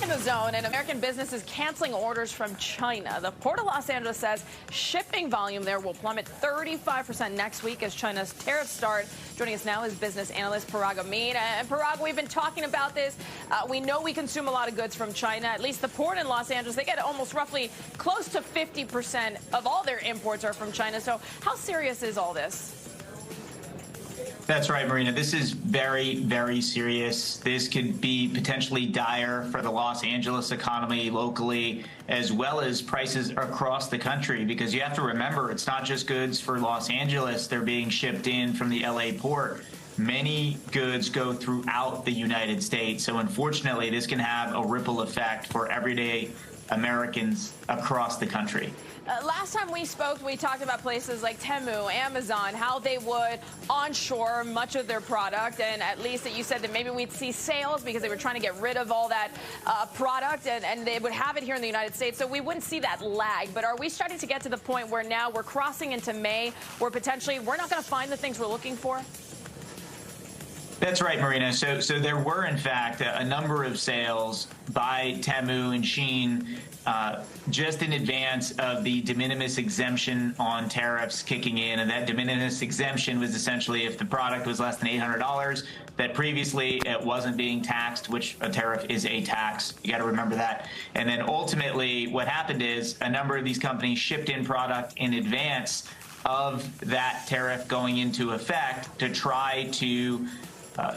the zone, and American businesses canceling orders from China. The Port of Los Angeles says shipping volume there will plummet 35% next week as China's tariffs start. Joining us now is business analyst Parag Amin. And Parag, we've been talking about this. We know we consume a lot of goods from China. At least the port in Los Angeles, they get almost roughly close to 50% of all their imports are from China. So how serious is all this? That's right, Marina. This is very, very serious. This could be potentially dire for the Los Angeles economy locally, as well as prices across the country, because you have to remember, it's not just goods for Los Angeles. They're being shipped in from the LA port. Many goods go throughout the United States. So unfortunately, this can have a ripple effect for everyday Americans across the country. Last time we spoke, we talked about places like Temu, Amazon, how they would onshore much of their product, and at least that you said that maybe we'd see sales because they were trying to get rid of all that product, and they would have it here in the United States, so we wouldn't see that lag. But are we starting to get to the point where now we're crossing into May, where potentially we're not going to find the things we're looking for? That's right, Marina. So there were, in fact, a number of sales by Temu and Shein just in advance of the de minimis exemption on tariffs kicking in. And that de minimis exemption was essentially if the product was less than $800, that previously it wasn't being taxed, which a tariff is a tax. You got to remember that. And then ultimately what happened is a number of these companies shipped in product in advance of that tariff going into effect to try to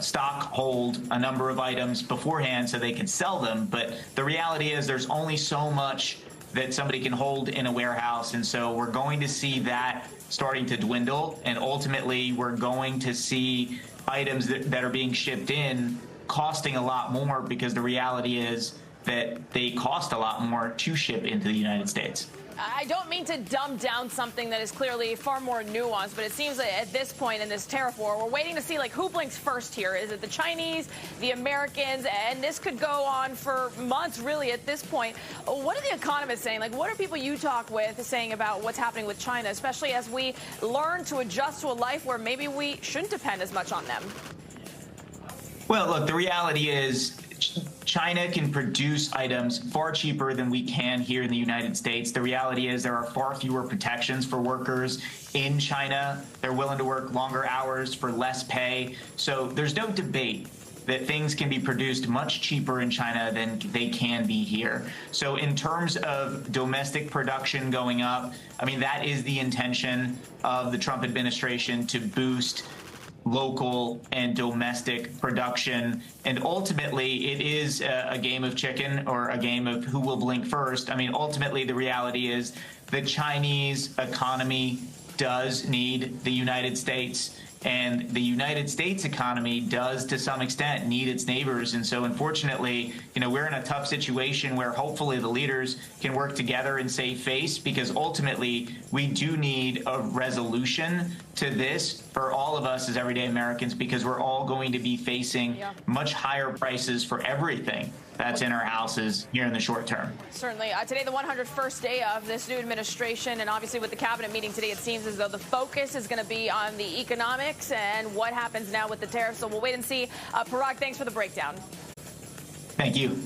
stock hold a number of items beforehand so they can sell them. But the reality is there's only so much that somebody can hold in a warehouse. And so we're going to see that starting to dwindle. And ultimately, we're going to see items that are being shipped in costing a lot more, because the reality is that they cost a lot more to ship into the United States. I don't mean to dumb down something that is clearly far more nuanced, but it seems that at this point in this tariff war, we're waiting to see, like, who blinks first here. Is it the Chinese, the Americans? And this could go on for months, really, at this point. What are the economists saying? Like, what are people you talk with saying about what's happening with China, especially as we learn to adjust to a life where maybe we shouldn't depend as much on them? Well, look, the reality is China can produce items far cheaper than we can here in the United States. The reality is there are far fewer protections for workers in China. They're willing to work longer hours for less pay. So there's no debate that things can be produced much cheaper in China than they can be here. So in terms of domestic production going up, I mean, that is the intention of the Trump administration, to boost local and domestic production. And ultimately, it is a game of chicken, or a game of who will blink first. I mean, ultimately, the reality is the Chinese economy does need the United States, and the United States economy does, to some extent, need its neighbors. And so, unfortunately, we're in a tough situation where hopefully the leaders can work together and save face, because ultimately we do need a resolution to this for all of us as everyday Americans, because we're all going to be facing much higher prices for everything that's in our houses here in the short term. Certainly. Today, the 101st day of this new administration, and obviously with the cabinet meeting today, it seems as though the focus is going to be on the economics and what happens now with the tariffs. So we'll wait and see. Parag, thanks for the breakdown. Thank you.